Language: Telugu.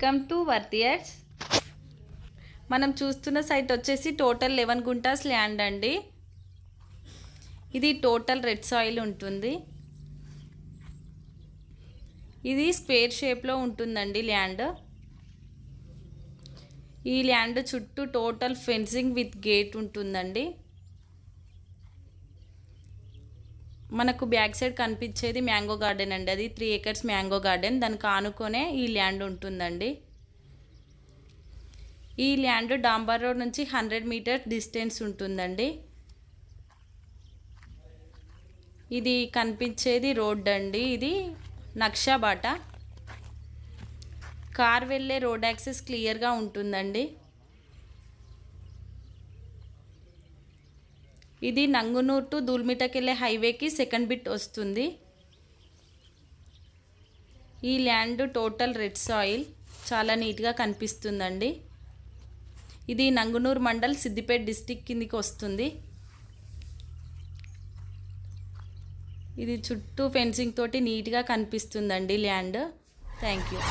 Welcome to వర్తియర్స్. మనం చూస్తున్న సైట్ వచ్చేసి టోటల్ 11 గుంటాస్ ల్యాండ్ అండి. ఇది టోటల్ రెడ్ సాయిల్ ఉంటుంది. ఇది స్క్వేర్ షేప్లో ఉంటుందండి ల్యాండ్. ఈ ల్యాండ్ చుట్టూ టోటల్ ఫెన్సింగ్ విత్ గేట్ ఉంటుందండి. మనకు బ్యాక్ సైడ్ కనిపించేది మ్యాంగో గార్డెన్ అండి. అది 3 acres మ్యాంగో గార్డెన్. దానికి ఆనుకొనే ఈ ల్యాండ్ ఉంటుందండి. ఈ ల్యాండ్ డాంబర్ రోడ్ నుంచి 100 meters డిస్టెన్స్ ఉంటుందండి. ఇది కనిపించేది రోడ్ అండి. ఇది నక్షా బాట. కార్ వెళ్ళే రోడ్ యాక్సెస్ క్లియర్గా ఉంటుందండి. ఇది నంగునూర్ టు దూల్మిటకి వెళ్ళే హైవేకి సెకండ్ బిట్ వస్తుంది. ఈ ల్యాండ్ టోటల్ రెడ్ సాయిల్, చాలా నీట్గా కనిపిస్తుందండి. ఇది నంగునూర్ మండల్ సిద్దిపేట డిస్టిక్ కిందికి వస్తుంది. ఇది చుట్టూ ఫెన్సింగ్ తోటి నీట్గా కనిపిస్తుందండి ల్యాండ్. Thank you.